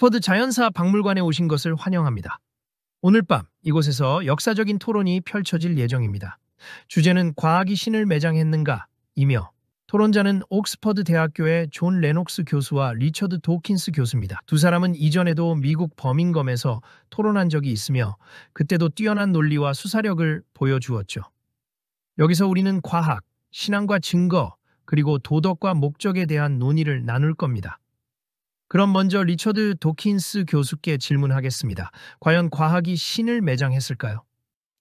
옥스퍼드 자연사 박물관에 오신 것을 환영합니다. 오늘 밤 이곳에서 역사적인 토론이 펼쳐질 예정입니다. 주제는 과학이 신을 매장했는가? 이며 토론자는 옥스퍼드 대학교의 존 레녹스 교수와 리처드 도킨스 교수입니다. 두 사람은 이전에도 미국 버밍엄에서 토론한 적이 있으며 그때도 뛰어난 논리와 수사력을 보여주었죠. 여기서 우리는 과학, 신앙과 증거, 그리고 도덕과 목적에 대한 논의를 나눌 겁니다. 그럼 먼저 리처드 도킨스 교수께 질문하겠습니다. 과연 과학이 신을 매장했을까요?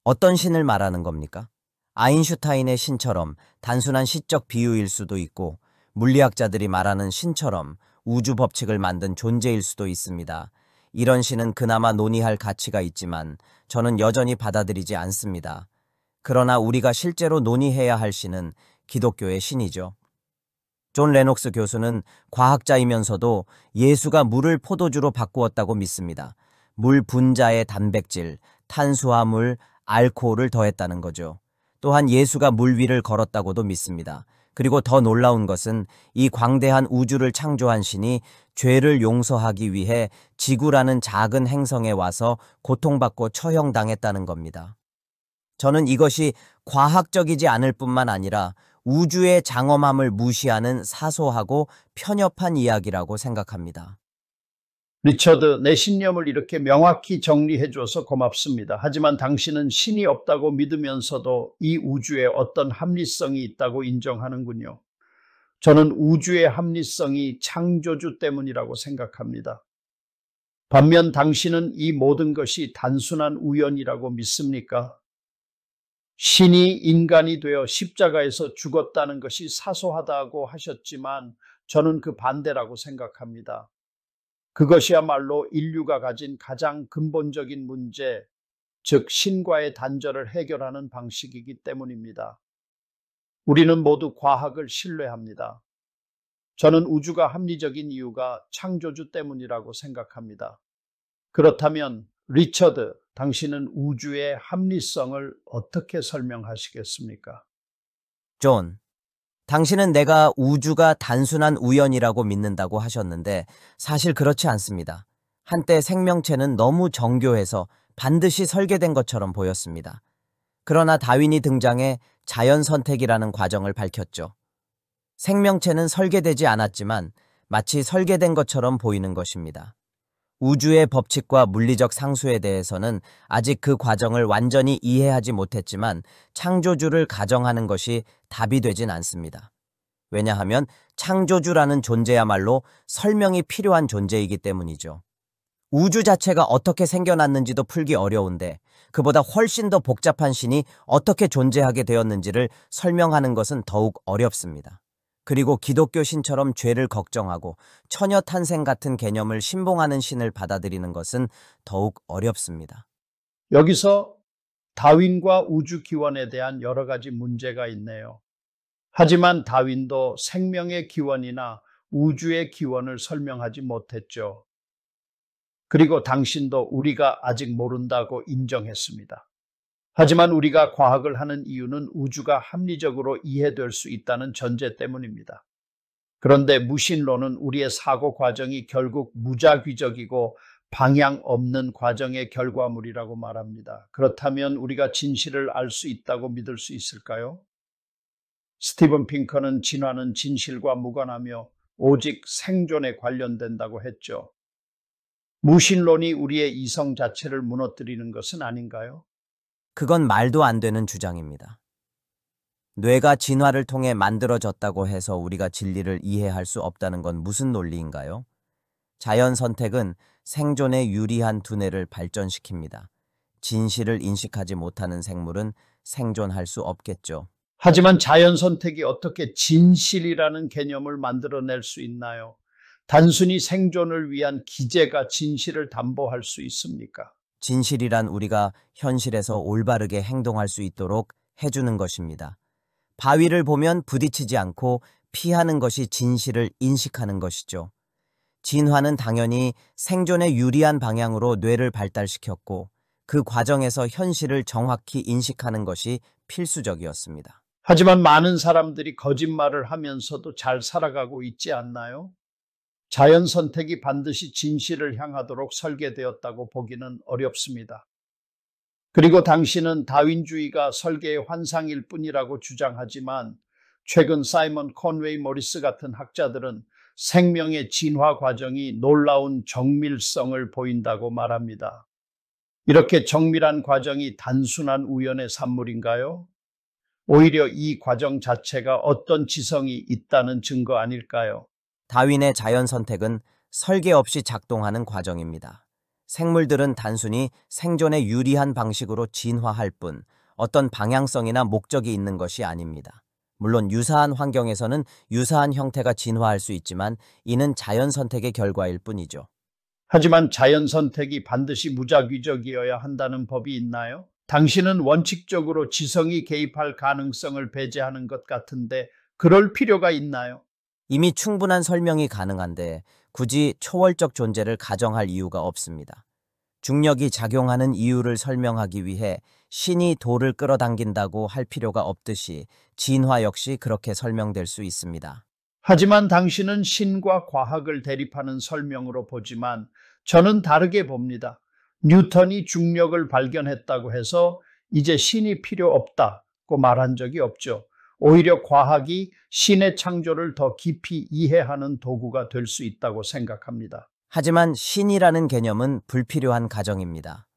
어떤 신을 말하는 겁니까? 아인슈타인의 신처럼 단순한 시적 비유일 수도 있고 물리학자들이 말하는 신처럼 우주 법칙을 만든 존재일 수도 있습니다. 이런 신은 그나마 논의할 가치가 있지만 저는 여전히 받아들이지 않습니다. 그러나 우리가 실제로 논의해야 할 신은 기독교의 신이죠. 존 레녹스 교수는 과학자이면서도 예수가 물을 포도주로 바꾸었다고 믿습니다. 물 분자에 단백질, 탄수화물, 알코올을 더했다는 거죠. 또한 예수가 물 위를 걸었다고도 믿습니다. 그리고 더 놀라운 것은 이 광대한 우주를 창조한 신이 죄를 용서하기 위해 지구라는 작은 행성에 와서 고통받고 처형당했다는 겁니다. 저는 이것이 과학적이지 않을 뿐만 아니라 우주의 장엄함을 무시하는 사소하고 편협한 이야기라고 생각합니다. 리처드, 내 신념을 이렇게 명확히 정리해줘서 고맙습니다. 하지만 당신은 신이 없다고 믿으면서도 이 우주에 어떤 합리성이 있다고 인정하는군요. 저는 우주의 합리성이 창조주 때문이라고 생각합니다. 반면 당신은 이 모든 것이 단순한 우연이라고 믿습니까? 신이 인간이 되어 십자가에서 죽었다는 것이 사소하다고 하셨지만 저는 그 반대라고 생각합니다. 그것이야말로 인류가 가진 가장 근본적인 문제, 즉 신과의 단절을 해결하는 방식이기 때문입니다. 우리는 모두 과학을 신뢰합니다. 저는 우주가 합리적인 이유가 창조주 때문이라고 생각합니다. 그렇다면 리처드, 당신은 우주의 합리성을 어떻게 설명하시겠습니까? 존, 당신은 내가 우주가 단순한 우연이라고 믿는다고 하셨는데 사실 그렇지 않습니다. 한때 생명체는 너무 정교해서 반드시 설계된 것처럼 보였습니다. 그러나 다윈이 등장해 자연 선택이라는 과정을 밝혔죠. 생명체는 설계되지 않았지만 마치 설계된 것처럼 보이는 것입니다. 우주의 법칙과 물리적 상수에 대해서는 아직 그 과정을 완전히 이해하지 못했지만 창조주를 가정하는 것이 답이 되진 않습니다. 왜냐하면 창조주라는 존재야말로 설명이 필요한 존재이기 때문이죠. 우주 자체가 어떻게 생겨났는지도 풀기 어려운데 그보다 훨씬 더 복잡한 신이 어떻게 존재하게 되었는지를 설명하는 것은 더욱 어렵습니다. 그리고 기독교 신처럼 죄를 걱정하고 처녀 탄생 같은 개념을 신봉하는 신을 받아들이는 것은 더욱 어렵습니다. 여기서 다윈과 우주 기원에 대한 여러 가지 문제가 있네요. 하지만 다윈도 생명의 기원이나 우주의 기원을 설명하지 못했죠. 그리고 당신도 우리가 아직 모른다고 인정했습니다. 하지만 우리가 과학을 하는 이유는 우주가 합리적으로 이해될 수 있다는 전제 때문입니다. 그런데 무신론은 우리의 사고 과정이 결국 무작위적이고 방향 없는 과정의 결과물이라고 말합니다. 그렇다면 우리가 진실을 알 수 있다고 믿을 수 있을까요? 스티븐 핑커는 진화는 진실과 무관하며 오직 생존에 관련된다고 했죠. 무신론이 우리의 이성 자체를 무너뜨리는 것은 아닌가요? 그건 말도 안 되는 주장입니다. 뇌가 진화를 통해 만들어졌다고 해서 우리가 진리를 이해할 수 없다는 건 무슨 논리인가요? 자연 선택은 생존에 유리한 두뇌를 발전시킵니다. 진실을 인식하지 못하는 생물은 생존할 수 없겠죠. 하지만 자연 선택이 어떻게 진실이라는 개념을 만들어낼 수 있나요? 단순히 생존을 위한 기제가 진실을 담보할 수 있습니까? 진실이란 우리가 현실에서 올바르게 행동할 수 있도록 해주는 것입니다. 바위를 보면 부딪히지 않고 피하는 것이 진실을 인식하는 것이죠. 진화는 당연히 생존에 유리한 방향으로 뇌를 발달시켰고 그 과정에서 현실을 정확히 인식하는 것이 필수적이었습니다. 하지만 많은 사람들이 거짓말을 하면서도 잘 살아가고 있지 않나요? 자연 선택이 반드시 진실을 향하도록 설계되었다고 보기는 어렵습니다. 그리고 당신은 다윈주의가 설계의 환상일 뿐이라고 주장하지만 최근 사이먼 컨웨이 모리스 같은 학자들은 생명의 진화 과정이 놀라운 정밀성을 보인다고 말합니다. 이렇게 정밀한 과정이 단순한 우연의 산물인가요? 오히려 이 과정 자체가 어떤 지성이 있다는 증거 아닐까요? 다윈의 자연 선택은 설계 없이 작동하는 과정입니다. 생물들은 단순히 생존에 유리한 방식으로 진화할 뿐 어떤 방향성이나 목적이 있는 것이 아닙니다. 물론 유사한 환경에서는 유사한 형태가 진화할 수 있지만 이는 자연 선택의 결과일 뿐이죠. 하지만 자연 선택이 반드시 무작위적이어야 한다는 법이 있나요? 당신은 원칙적으로 지성이 개입할 가능성을 배제하는 것 같은데 그럴 필요가 있나요? 이미 충분한 설명이 가능한데 굳이 초월적 존재를 가정할 이유가 없습니다. 중력이 작용하는 이유를 설명하기 위해 신이 돌을 끌어당긴다고 할 필요가 없듯이 진화 역시 그렇게 설명될 수 있습니다. 하지만 당신은 신과 과학을 대립하는 설명으로 보지만 저는 다르게 봅니다. 뉴턴이 중력을 발견했다고 해서 이제 신이 필요 없다고 말한 적이 없죠. 오히려 과학이 신의 창조를 더 깊이 이해하는 도구가 될 수 있다고 생각합니다. 하지만 신이라는 개념은 불필요한 가정입니다.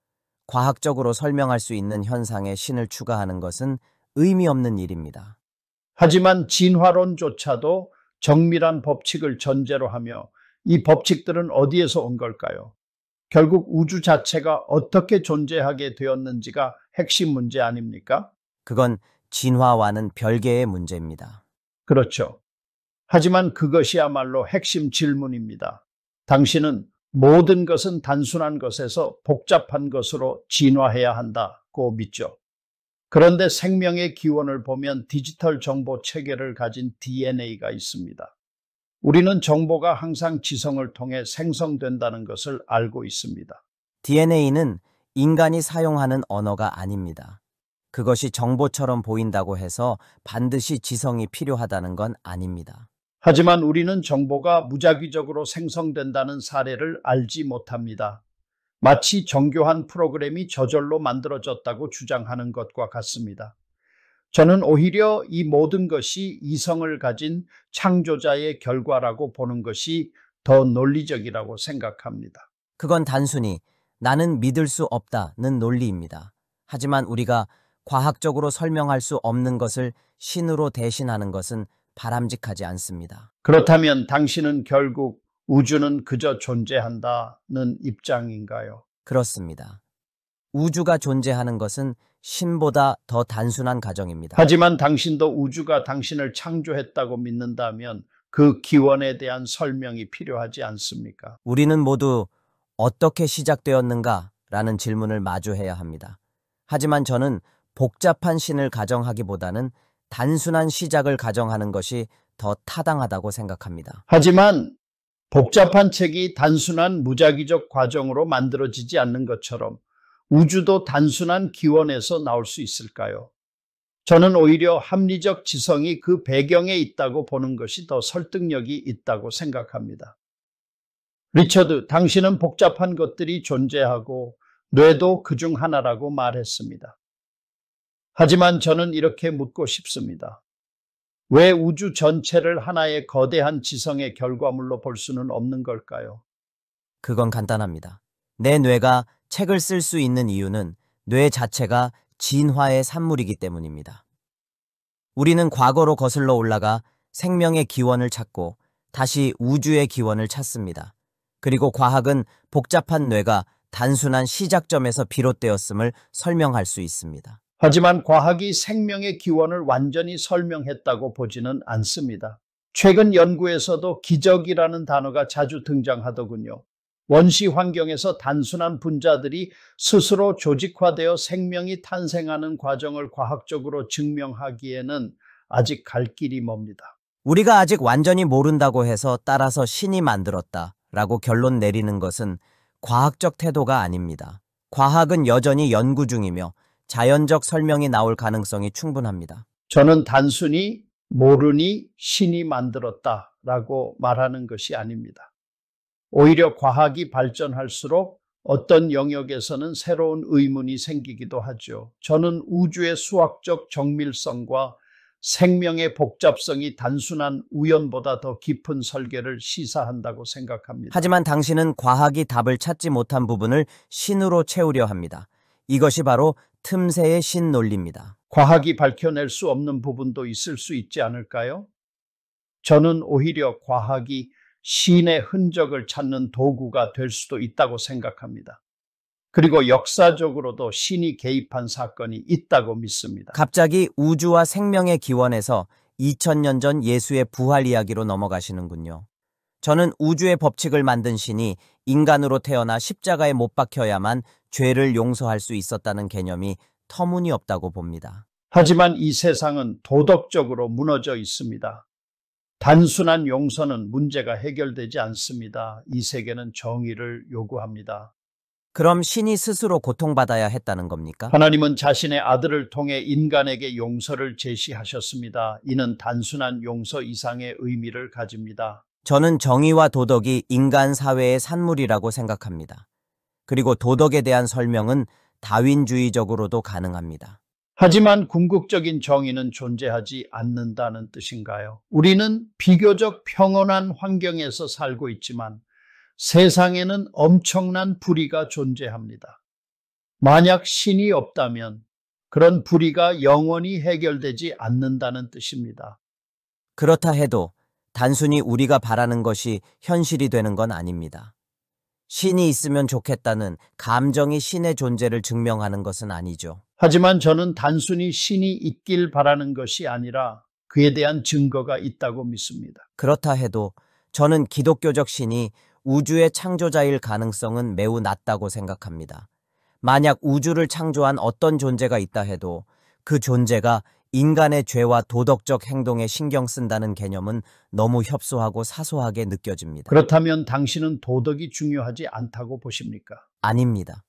과학적으로 설명할 수 있는 현상에 신을 추가하는 것은 의미 없는 일입니다. 하지만 진화론조차도 정밀한 법칙을 전제로 하며 이 법칙들은 어디에서 온 걸까요? 결국 우주 자체가 어떻게 존재하게 되었는지가 핵심 문제 아닙니까? 그건 진화와는 별개의 문제입니다. 그렇죠. 하지만 그것이야말로 핵심 질문입니다. 당신은 모든 것은 단순한 것에서 복잡한 것으로 진화해야 한다고 믿죠. 그런데 생명의 기원을 보면 디지털 정보 체계를 가진 DNA가 있습니다. 우리는 정보가 항상 지성을 통해 생성된다는 것을 알고 있습니다. DNA는 인간이 사용하는 언어가 아닙니다. 그것이 정보처럼 보인다고 해서 반드시 지성이 필요하다는 건 아닙니다. 하지만 우리는 정보가 무작위적으로 생성된다는 사례를 알지 못합니다. 마치 정교한 프로그램이 저절로 만들어졌다고 주장하는 것과 같습니다. 저는 오히려 이 모든 것이 이성을 가진 창조자의 결과라고 보는 것이 더 논리적이라고 생각합니다. 그건 단순히 나는 믿을 수 없다는 논리입니다. 하지만 우리가 과학적으로 설명할 수 없는 것을 신으로 대신하는 것은 바람직하지 않습니다. 그렇다면 당신은 결국 우주는 그저 존재한다는 입장인가요? 그렇습니다. 우주가 존재하는 것은 신보다 더 단순한 가정입니다. 하지만 당신도 우주가 당신을 창조했다고 믿는다면 그 기원에 대한 설명이 필요하지 않습니까? 우리는 모두 어떻게 시작되었는가라는 질문을 마주해야 합니다. 하지만 저는 복잡한 신을 가정하기보다는 단순한 시작을 가정하는 것이 더 타당하다고 생각합니다. 하지만 복잡한 책이 단순한 무작위적 과정으로 만들어지지 않는 것처럼 우주도 단순한 기원에서 나올 수 있을까요? 저는 오히려 합리적 지성이 그 배경에 있다고 보는 것이 더 설득력이 있다고 생각합니다. 리처드, 당신은 복잡한 것들이 존재하고 뇌도 그중 하나라고 말했습니다. 하지만 저는 이렇게 묻고 싶습니다. 왜 우주 전체를 하나의 거대한 지성의 결과물로 볼 수는 없는 걸까요? 그건 간단합니다. 내 뇌가 책을 쓸 수 있는 이유는 뇌 자체가 진화의 산물이기 때문입니다. 우리는 과거로 거슬러 올라가 생명의 기원을 찾고 다시 우주의 기원을 찾습니다. 그리고 과학은 복잡한 뇌가 단순한 시작점에서 비롯되었음을 설명할 수 있습니다. 하지만 과학이 생명의 기원을 완전히 설명했다고 보지는 않습니다. 최근 연구에서도 기적이라는 단어가 자주 등장하더군요. 원시 환경에서 단순한 분자들이 스스로 조직화되어 생명이 탄생하는 과정을 과학적으로 증명하기에는 아직 갈 길이 멉니다. 우리가 아직 완전히 모른다고 해서 따라서 신이 만들었다라고 결론 내리는 것은 과학적 태도가 아닙니다. 과학은 여전히 연구 중이며 자연적 설명이 나올 가능성이 충분합니다. 저는 단순히 모르니 신이 만들었다라고 말하는 것이 아닙니다. 오히려 과학이 발전할수록 어떤 영역에서는 새로운 의문이 생기기도 하죠. 저는 우주의 수학적 정밀성과 생명의 복잡성이 단순한 우연보다 더 깊은 설계를 시사한다고 생각합니다. 하지만 당신은 과학이 답을 찾지 못한 부분을 신으로 채우려 합니다. 이것이 바로 틈새의 신 논리입니다. 과학이 밝혀낼 수 없는 부분도 있을 수 있지 않을까요? 저는 오히려 과학이 신의 흔적을 찾는 도구가 될 수도 있다고 생각합니다. 그리고 역사적으로도 신이 개입한 사건이 있다고 믿습니다. 갑자기 우주와 생명의 기원에서 2000년 전 예수의 부활 이야기로 넘어가시는군요. 저는 우주의 법칙을 만든 신이 인간으로 태어나 십자가에 못 박혀야만 죄를 용서할 수 있었다는 개념이 터무니없다고 봅니다. 하지만 이 세상은 도덕적으로 무너져 있습니다. 단순한 용서는 문제가 해결되지 않습니다. 이 세계는 정의를 요구합니다. 그럼 신이 스스로 고통받아야 했다는 겁니까? 하나님은 자신의 아들을 통해 인간에게 용서를 제시하셨습니다. 이는 단순한 용서 이상의 의미를 가집니다. 저는 정의와 도덕이 인간 사회의 산물이라고 생각합니다. 그리고 도덕에 대한 설명은 다윈주의적으로도 가능합니다. 하지만 궁극적인 정의는 존재하지 않는다는 뜻인가요? 우리는 비교적 평온한 환경에서 살고 있지만 세상에는 엄청난 불의가 존재합니다. 만약 신이 없다면 그런 불의가 영원히 해결되지 않는다는 뜻입니다. 그렇다 해도 단순히 우리가 바라는 것이 현실이 되는 건 아닙니다. 신이 있으면 좋겠다는 감정이 신의 존재를 증명하는 것은 아니죠. 하지만 저는 단순히 신이 있길 바라는 것이 아니라 그에 대한 증거가 있다고 믿습니다. 그렇다 해도 저는 기독교적 신이 우주의 창조자일 가능성은 매우 낮다고 생각합니다. 만약 우주를 창조한 어떤 존재가 있다 해도 그 존재가 인간의 죄와 도덕적 행동에 신경 쓴다는 개념은 너무 협소하고 사소하게 느껴집니다. 그렇다면 당신은 도덕이 중요하지 않다고 보십니까? 아닙니다.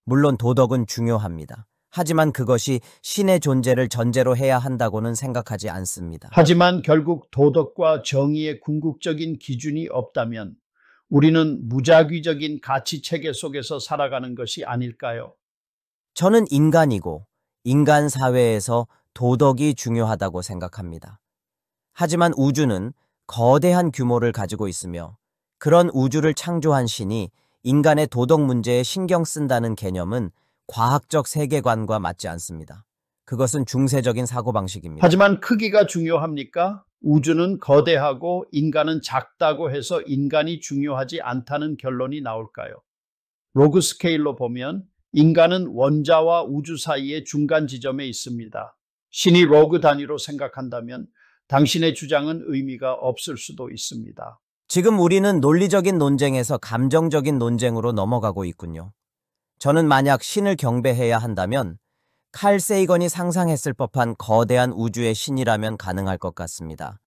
물론 도덕은 중요합니다. 하지만 그것이 신의 존재를 전제로 해야 한다고는 생각하지 않습니다. 하지만 결국 도덕과 정의의 궁극적인 기준이 없다면 우리는 무작위적인 가치 체계 속에서 살아가는 것이 아닐까요? 저는 인간이고 인간 사회에서 도덕이 중요하다고 생각합니다. 하지만 우주는 거대한 규모를 가지고 있으며 그런 우주를 창조한 신이 인간의 도덕 문제에 신경 쓴다는 개념은 과학적 세계관과 맞지 않습니다. 그것은 중세적인 사고방식입니다. 하지만 크기가 중요합니까? 우주는 거대하고 인간은 작다고 해서 인간이 중요하지 않다는 결론이 나올까요? 로그 스케일로 보면 인간은 원자와 우주 사이의 중간 지점에 있습니다. 신이 로그 단위로 생각한다면 당신의 주장은 의미가 없을 수도 있습니다. 지금 우리는 논리적인 논쟁에서 감정적인 논쟁으로 넘어가고 있군요. 저는 만약 신을 경배해야 한다면 칼 세이건이 상상했을 법한 거대한 우주의 신이라면 가능할 것 같습니다.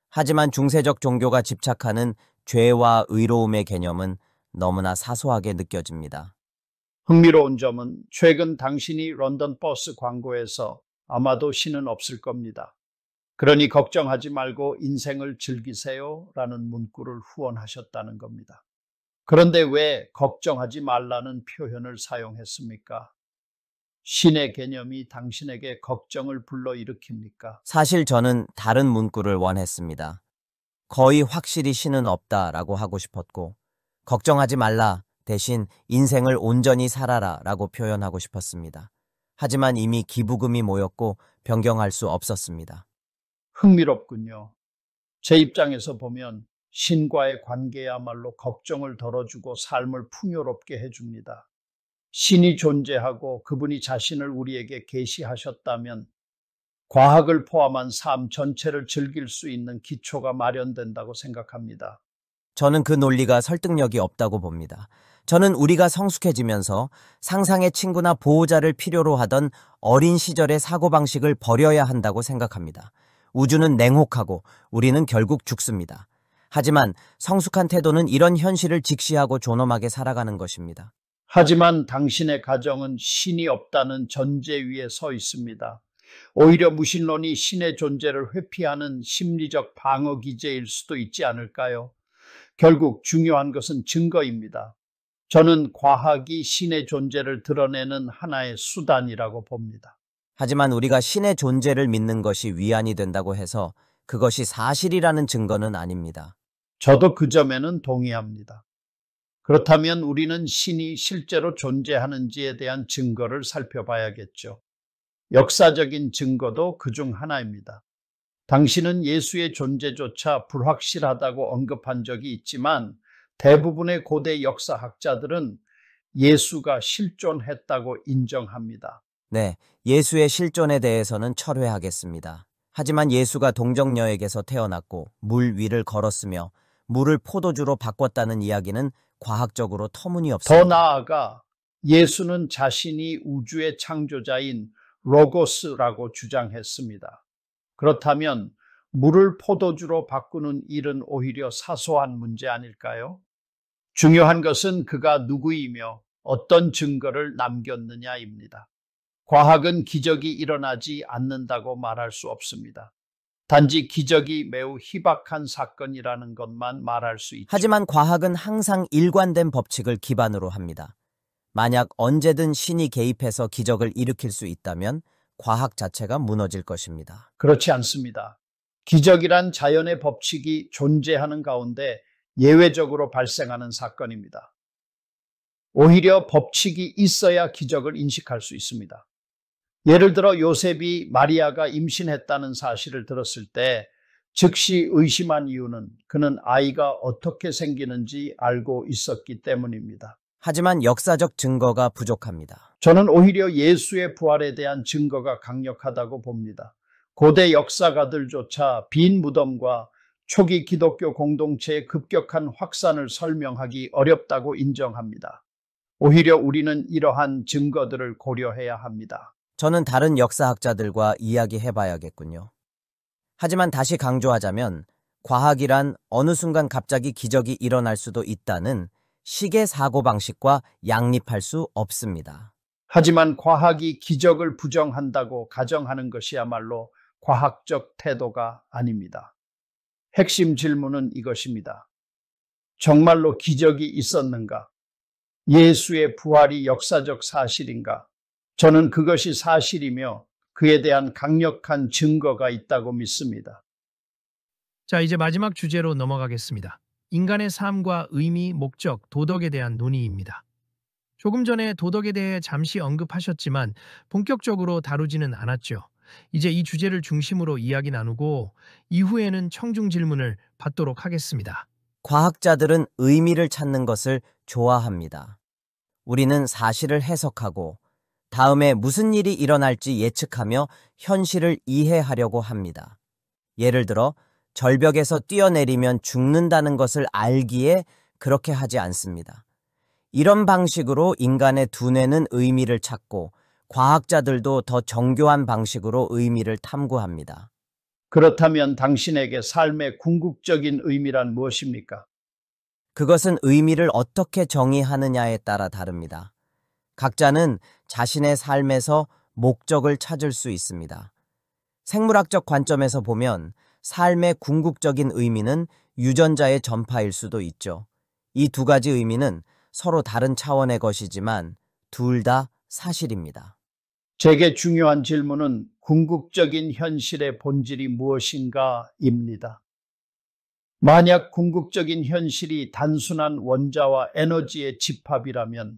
하지만 중세적 종교가 집착하는 죄와 의로움의 개념은 너무나 사소하게 느껴집니다. 흥미로운 점은 최근 당신이 런던 버스 광고에서 아마도 신은 없을 겁니다. 그러니 걱정하지 말고 인생을 즐기세요 라는 문구를 후원하셨다는 겁니다. 그런데 왜 걱정하지 말라는 표현을 사용했습니까? 신의 개념이 당신에게 걱정을 불러일으킵니까? 사실 저는 다른 문구를 원했습니다. 거의 확실히 신은 없다라고 하고 싶었고 걱정하지 말라 대신 인생을 온전히 살아라 라고 표현하고 싶었습니다. 하지만 이미 기부금이 모였고 변경할 수 없었습니다. 흥미롭군요. 제 입장에서 보면 신과의 관계야말로 걱정을 덜어주고 삶을 풍요롭게 해줍니다. 신이 존재하고 그분이 자신을 우리에게 계시하셨다면 과학을 포함한 삶 전체를 즐길 수 있는 기초가 마련된다고 생각합니다. 저는 그 논리가 설득력이 없다고 봅니다. 저는 우리가 성숙해지면서 상상의 친구나 보호자를 필요로 하던 어린 시절의 사고방식을 버려야 한다고 생각합니다. 우주는 냉혹하고 우리는 결국 죽습니다. 하지만 성숙한 태도는 이런 현실을 직시하고 존엄하게 살아가는 것입니다. 하지만 당신의 가정은 신이 없다는 전제 위에 서 있습니다. 오히려 무신론이 신의 존재를 회피하는 심리적 방어 기제일 수도 있지 않을까요? 결국 중요한 것은 증거입니다. 저는 과학이 신의 존재를 드러내는 하나의 수단이라고 봅니다. 하지만 우리가 신의 존재를 믿는 것이 위안이 된다고 해서 그것이 사실이라는 증거는 아닙니다. 저도 그 점에는 동의합니다. 그렇다면 우리는 신이 실제로 존재하는지에 대한 증거를 살펴봐야겠죠. 역사적인 증거도 그중 하나입니다. 당신은 예수의 존재조차 불확실하다고 언급한 적이 있지만 대부분의 고대 역사학자들은 예수가 실존했다고 인정합니다. 네, 예수의 실존에 대해서는 철회하겠습니다. 하지만 예수가 동정녀에게서 태어났고 물 위를 걸었으며 물을 포도주로 바꿨다는 이야기는 과학적으로 터무니없습니다. 더 나아가 예수는 자신이 우주의 창조자인 로고스라고 주장했습니다. 그렇다면 물을 포도주로 바꾸는 일은 오히려 사소한 문제 아닐까요? 중요한 것은 그가 누구이며 어떤 증거를 남겼느냐입니다. 과학은 기적이 일어나지 않는다고 말할 수 없습니다. 단지 기적이 매우 희박한 사건이라는 것만 말할 수 있죠. 하지만 과학은 항상 일관된 법칙을 기반으로 합니다. 만약 언제든 신이 개입해서 기적을 일으킬 수 있다면 과학 자체가 무너질 것입니다. 그렇지 않습니다. 기적이란 자연의 법칙이 존재하는 가운데 예외적으로 발생하는 사건입니다. 오히려 법칙이 있어야 기적을 인식할 수 있습니다. 예를 들어 요셉이 마리아가 임신했다는 사실을 들었을 때 즉시 의심한 이유는 그는 아이가 어떻게 생기는지 알고 있었기 때문입니다. 하지만 역사적 증거가 부족합니다. 저는 오히려 예수의 부활에 대한 증거가 강력하다고 봅니다. 고대 역사가들조차 빈 무덤과 초기 기독교 공동체의 급격한 확산을 설명하기 어렵다고 인정합니다. 오히려 우리는 이러한 증거들을 고려해야 합니다. 저는 다른 역사학자들과 이야기해봐야겠군요. 하지만 다시 강조하자면 과학이란 어느 순간 갑자기 기적이 일어날 수도 있다는 식의 사고방식과 양립할 수 없습니다. 하지만 과학이 기적을 부정한다고 가정하는 것이야말로 과학적 태도가 아닙니다. 핵심 질문은 이것입니다. 정말로 기적이 있었는가? 예수의 부활이 역사적 사실인가? 저는 그것이 사실이며 그에 대한 강력한 증거가 있다고 믿습니다. 자, 이제 마지막 주제로 넘어가겠습니다. 인간의 삶과 의미, 목적, 도덕에 대한 논의입니다. 조금 전에 도덕에 대해 잠시 언급하셨지만 본격적으로 다루지는 않았죠. 이제 이 주제를 중심으로 이야기 나누고 이후에는 청중 질문을 받도록 하겠습니다. 과학자들은 의미를 찾는 것을 좋아합니다. 우리는 사실을 해석하고 다음에 무슨 일이 일어날지 예측하며 현실을 이해하려고 합니다. 예를 들어 절벽에서 뛰어내리면 죽는다는 것을 알기에 그렇게 하지 않습니다. 이런 방식으로 인간의 두뇌는 의미를 찾고 과학자들도 더 정교한 방식으로 의미를 탐구합니다. 그렇다면 당신에게 삶의 궁극적인 의미란 무엇입니까? 그것은 의미를 어떻게 정의하느냐에 따라 다릅니다. 각자는 자신의 삶에서 목적을 찾을 수 있습니다. 생물학적 관점에서 보면 삶의 궁극적인 의미는 유전자의 전파일 수도 있죠. 이 두 가지 의미는 서로 다른 차원의 것이지만 둘 다 사실입니다. 제게 중요한 질문은 궁극적인 현실의 본질이 무엇인가입니다. 만약 궁극적인 현실이 단순한 원자와 에너지의 집합이라면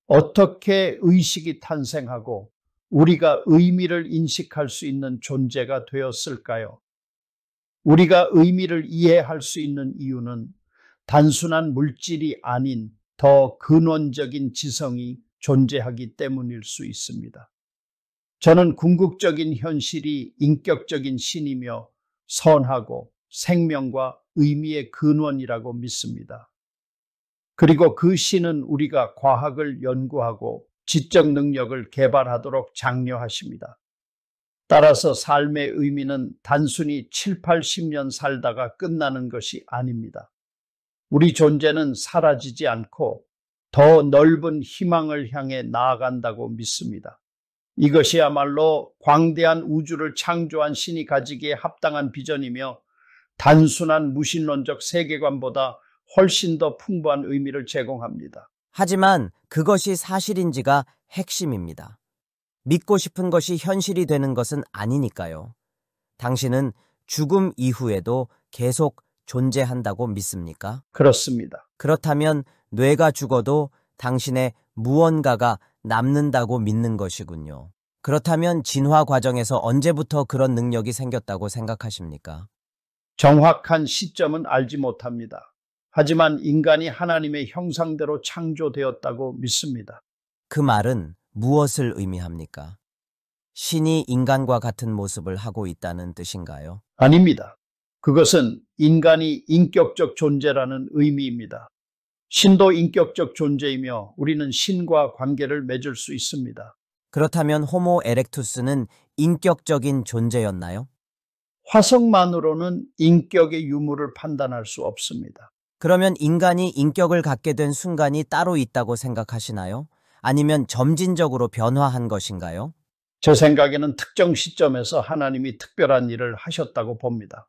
어떻게 의식이 탄생하고 우리가 의미를 인식할 수 있는 존재가 되었을까요? 우리가 의미를 이해할 수 있는 이유는 단순한 물질이 아닌 더 근원적인 지성이 존재하기 때문일 수 있습니다. 저는 궁극적인 현실이 인격적인 신이며 선하고 생명과 의미의 근원이라고 믿습니다. 그리고 그 신은 우리가 과학을 연구하고 지적 능력을 개발하도록 장려하십니다. 따라서 삶의 의미는 단순히 7, 80년 살다가 끝나는 것이 아닙니다. 우리 존재는 사라지지 않고 더 넓은 희망을 향해 나아간다고 믿습니다. 이것이야말로 광대한 우주를 창조한 신이 가지기에 합당한 비전이며 단순한 무신론적 세계관보다 훨씬 더 풍부한 의미를 제공합니다. 하지만 그것이 사실인지가 핵심입니다. 믿고 싶은 것이 현실이 되는 것은 아니니까요. 당신은 죽음 이후에도 계속 존재한다고 믿습니까? 그렇습니다. 그렇다면 뇌가 죽어도 당신의 무언가가 남는다고 믿는 것이군요. 그렇다면 진화 과정에서 언제부터 그런 능력이 생겼다고 생각하십니까? 정확한 시점은 알지 못합니다. 하지만 인간이 하나님의 형상대로 창조되었다고 믿습니다. 그 말은 무엇을 의미합니까? 신이 인간과 같은 모습을 하고 있다는 뜻인가요? 아닙니다. 그것은 인간이 인격적 존재라는 의미입니다. 신도 인격적 존재이며 우리는 신과 관계를 맺을 수 있습니다. 그렇다면 호모 에렉투스는 인격적인 존재였나요? 화성만으로는 인격의 유무를 판단할 수 없습니다. 그러면 인간이 인격을 갖게 된 순간이 따로 있다고 생각하시나요? 아니면 점진적으로 변화한 것인가요? 제 생각에는 특정 시점에서 하나님이 특별한 일을 하셨다고 봅니다.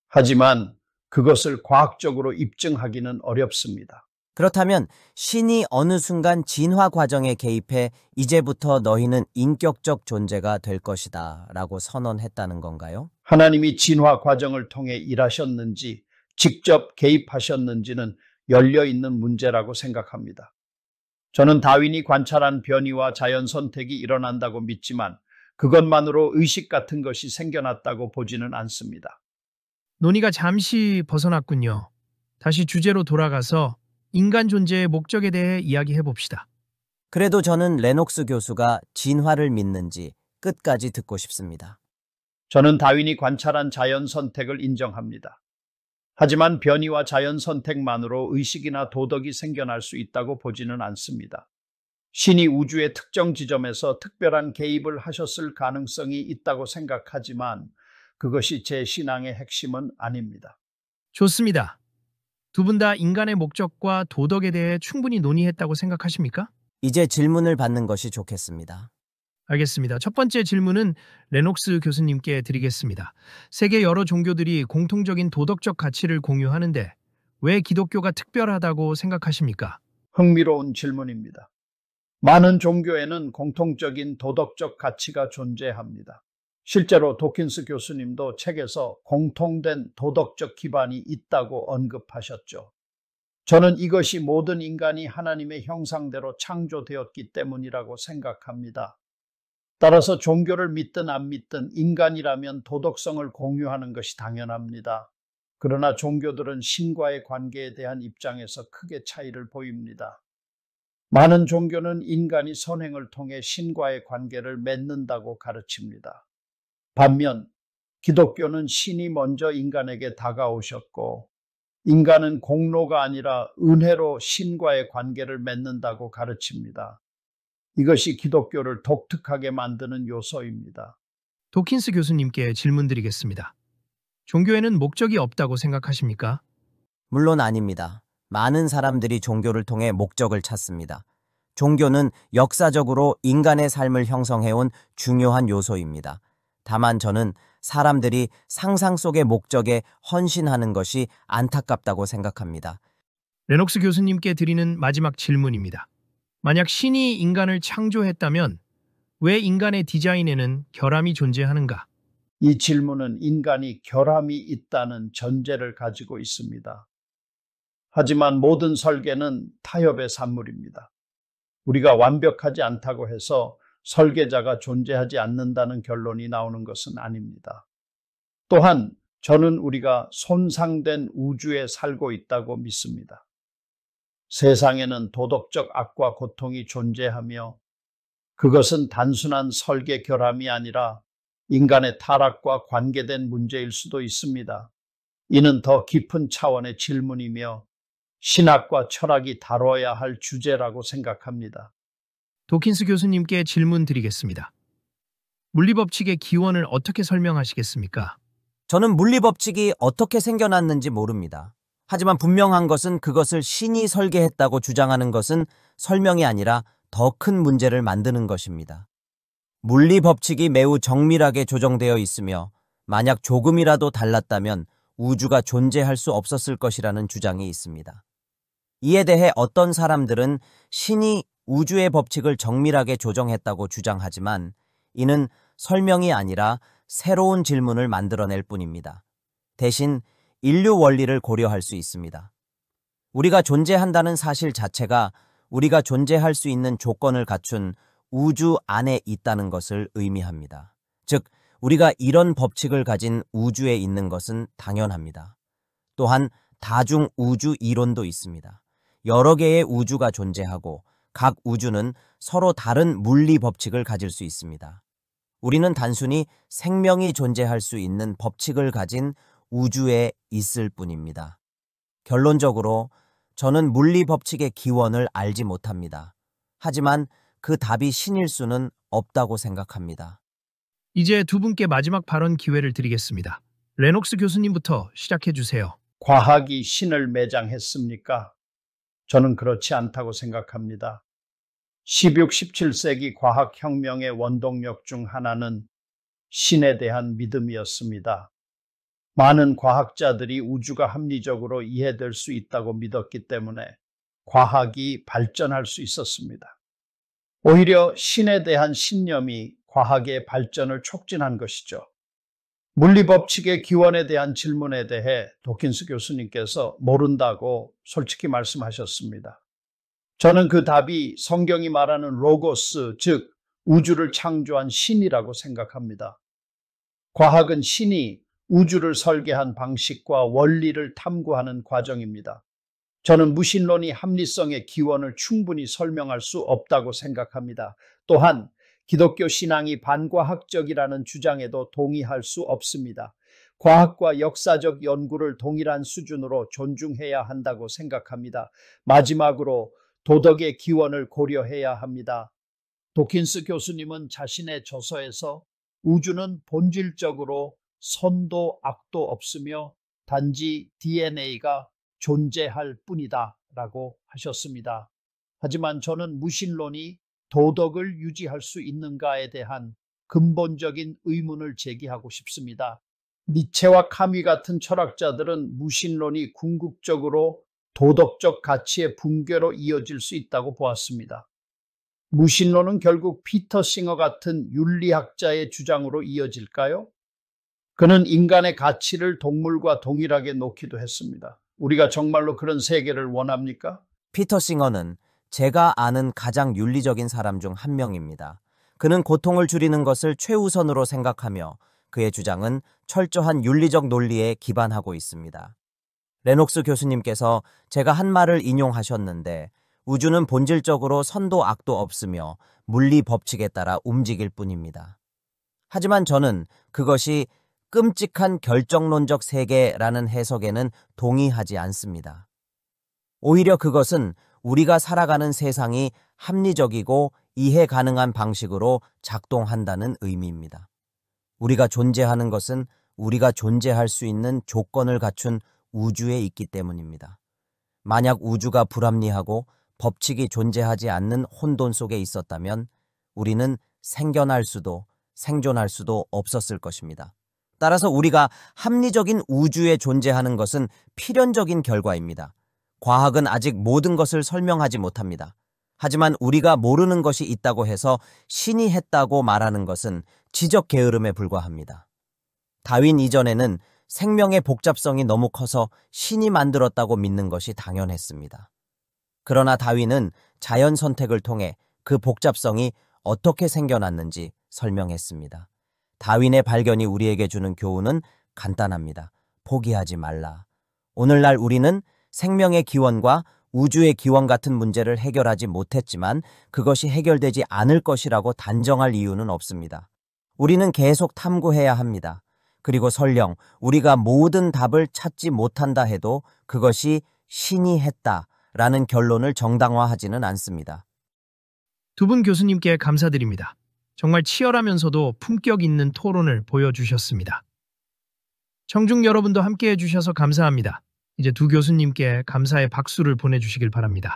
하지만 그것을 과학적으로 입증하기는 어렵습니다. 그렇다면 신이 어느 순간 진화 과정에 개입해 이제부터 너희는 인격적 존재가 될 것이다 라고 선언했다는 건가요? 하나님이 진화 과정을 통해 일하셨는지 직접 개입하셨는지는 열려있는 문제라고 생각합니다. 저는 다윈이 관찰한 변이와 자연 선택이 일어난다고 믿지만 그것만으로 의식 같은 것이 생겨났다고 보지는 않습니다. 논의가 잠시 벗어났군요. 다시 주제로 돌아가서 인간 존재의 목적에 대해 이야기해 봅시다. 그래도 저는 레녹스 교수가 진화를 믿는지 끝까지 듣고 싶습니다. 저는 다윈이 관찰한 자연 선택을 인정합니다. 하지만 변이와 자연 선택만으로 의식이나 도덕이 생겨날 수 있다고 보지는 않습니다. 신이 우주의 특정 지점에서 특별한 개입을 하셨을 가능성이 있다고 생각하지만 그것이 제 신앙의 핵심은 아닙니다. 좋습니다. 두 분 다 인간의 목적과 도덕에 대해 충분히 논의했다고 생각하십니까? 이제 질문을 받는 것이 좋겠습니다. 알겠습니다. 첫 번째 질문은 레녹스 교수님께 드리겠습니다. 세계 여러 종교들이 공통적인 도덕적 가치를 공유하는데 왜 기독교가 특별하다고 생각하십니까? 흥미로운 질문입니다. 많은 종교에는 공통적인 도덕적 가치가 존재합니다. 실제로 도킨스 교수님도 책에서 공통된 도덕적 기반이 있다고 언급하셨죠. 저는 이것이 모든 인간이 하나님의 형상대로 창조되었기 때문이라고 생각합니다. 따라서 종교를 믿든 안 믿든 인간이라면 도덕성을 공유하는 것이 당연합니다. 그러나 종교들은 신과의 관계에 대한 입장에서 크게 차이를 보입니다. 많은 종교는 인간이 선행을 통해 신과의 관계를 맺는다고 가르칩니다. 반면 기독교는 신이 먼저 인간에게 다가오셨고 인간은 공로가 아니라 은혜로 신과의 관계를 맺는다고 가르칩니다. 이것이 기독교를 독특하게 만드는 요소입니다. 도킨스 교수님께 질문 드리겠습니다. 종교에는 목적이 없다고 생각하십니까? 물론 아닙니다. 많은 사람들이 종교를 통해 목적을 찾습니다. 종교는 역사적으로 인간의 삶을 형성해온 중요한 요소입니다. 다만 저는 사람들이 상상 속의 목적에 헌신하는 것이 안타깝다고 생각합니다. 레녹스 교수님께 드리는 마지막 질문입니다. 만약 신이 인간을 창조했다면 왜 인간의 디자인에는 결함이 존재하는가? 이 질문은 인간이 결함이 있다는 전제를 가지고 있습니다. 하지만 모든 설계는 타협의 산물입니다. 우리가 완벽하지 않다고 해서 설계자가 존재하지 않는다는 결론이 나오는 것은 아닙니다. 또한 저는 우리가 손상된 우주에 살고 있다고 믿습니다. 세상에는 도덕적 악과 고통이 존재하며 그것은 단순한 설계 결함이 아니라 인간의 타락과 관계된 문제일 수도 있습니다. 이는 더 깊은 차원의 질문이며 신학과 철학이 다뤄야 할 주제라고 생각합니다. 도킨스 교수님께 질문 드리겠습니다. 물리법칙의 기원을 어떻게 설명하시겠습니까? 저는 물리법칙이 어떻게 생겨났는지 모릅니다. 하지만 분명한 것은 그것을 신이 설계했다고 주장하는 것은 설명이 아니라 더 큰 문제를 만드는 것입니다. 물리법칙이 매우 정밀하게 조정되어 있으며 만약 조금이라도 달랐다면 우주가 존재할 수 없었을 것이라는 주장이 있습니다. 이에 대해 어떤 사람들은 신이 우주의 법칙을 정밀하게 조정했다고 주장하지만 이는 설명이 아니라 새로운 질문을 만들어낼 뿐입니다. 대신 인류 원리를 고려할 수 있습니다. 우리가 존재한다는 사실 자체가 우리가 존재할 수 있는 조건을 갖춘 우주 안에 있다는 것을 의미합니다. 즉, 우리가 이런 법칙을 가진 우주에 있는 것은 당연합니다. 또한 다중 우주 이론도 있습니다. 여러 개의 우주가 존재하고 각 우주는 서로 다른 물리 법칙을 가질 수 있습니다. 우리는 단순히 생명이 존재할 수 있는 법칙을 가진 우주에 있을 뿐입니다. 결론적으로 저는 물리 법칙의 기원을 알지 못합니다. 하지만 그 답이 신일 수는 없다고 생각합니다. 이제 두 분께 마지막 발언 기회를 드리겠습니다. 레녹스 교수님부터 시작해 주세요. 과학이 신을 매장했습니까? 저는 그렇지 않다고 생각합니다. 16, 17세기 과학혁명의 원동력 중 하나는 신에 대한 믿음이었습니다. 많은 과학자들이 우주가 합리적으로 이해될 수 있다고 믿었기 때문에 과학이 발전할 수 있었습니다. 오히려 신에 대한 신념이 과학의 발전을 촉진한 것이죠. 물리법칙의 기원에 대한 질문에 대해 도킨스 교수님께서 모른다고 솔직히 말씀하셨습니다. 저는 그 답이 성경이 말하는 로고스, 즉 우주를 창조한 신이라고 생각합니다. 과학은 신이 우주를 설계한 방식과 원리를 탐구하는 과정입니다. 저는 무신론이 합리성의 기원을 충분히 설명할 수 없다고 생각합니다. 또한 기독교 신앙이 반과학적이라는 주장에도 동의할 수 없습니다. 과학과 역사적 연구를 동일한 수준으로 존중해야 한다고 생각합니다. 마지막으로 도덕의 기원을 고려해야 합니다. 도킨스 교수님은 자신의 저서에서 우주는 본질적으로 선도 악도 없으며 단지 DNA가 존재할 뿐이다 라고 하셨습니다. 하지만 저는 무신론이 도덕을 유지할 수 있는가에 대한 근본적인 의문을 제기하고 싶습니다. 니체와 카미 같은 철학자들은 무신론이 궁극적으로 도덕적 가치의 붕괴로 이어질 수 있다고 보았습니다. 무신론은 결국 피터 싱어 같은 윤리학자의 주장으로 이어질까요? 그는 인간의 가치를 동물과 동일하게 놓기도 했습니다. 우리가 정말로 그런 세계를 원합니까? 피터 싱어는 제가 아는 가장 윤리적인 사람 중 한 명입니다. 그는 고통을 줄이는 것을 최우선으로 생각하며 그의 주장은 철저한 윤리적 논리에 기반하고 있습니다. 레녹스 교수님께서 제가 한 말을 인용하셨는데 우주는 본질적으로 선도 악도 없으며 물리 법칙에 따라 움직일 뿐입니다. 하지만 저는 그것이 끔찍한 결정론적 세계라는 해석에는 동의하지 않습니다. 오히려 그것은 우리가 살아가는 세상이 합리적이고 이해 가능한 방식으로 작동한다는 의미입니다. 우리가 존재하는 것은 우리가 존재할 수 있는 조건을 갖춘 우주에 있기 때문입니다. 만약 우주가 불합리하고 법칙이 존재하지 않는 혼돈 속에 있었다면 우리는 생겨날 수도 생존할 수도 없었을 것입니다. 따라서 우리가 합리적인 우주에 존재하는 것은 필연적인 결과입니다. 과학은 아직 모든 것을 설명하지 못합니다. 하지만 우리가 모르는 것이 있다고 해서 신이 했다고 말하는 것은 지적 게으름에 불과합니다. 다윈 이전에는 생명의 복잡성이 너무 커서 신이 만들었다고 믿는 것이 당연했습니다. 그러나 다윈은 자연 선택을 통해 그 복잡성이 어떻게 생겨났는지 설명했습니다. 다윈의 발견이 우리에게 주는 교훈은 간단합니다. 포기하지 말라. 오늘날 우리는 생명의 기원과 우주의 기원 같은 문제를 해결하지 못했지만 그것이 해결되지 않을 것이라고 단정할 이유는 없습니다. 우리는 계속 탐구해야 합니다. 그리고 설령 우리가 모든 답을 찾지 못한다 해도 그것이 신이 했다라는 결론을 정당화하지는 않습니다. 두 분 교수님께 감사드립니다. 정말 치열하면서도 품격 있는 토론을 보여주셨습니다. 청중 여러분도 함께해 주셔서 감사합니다. 이제 두 교수님께 감사의 박수를 보내주시길 바랍니다.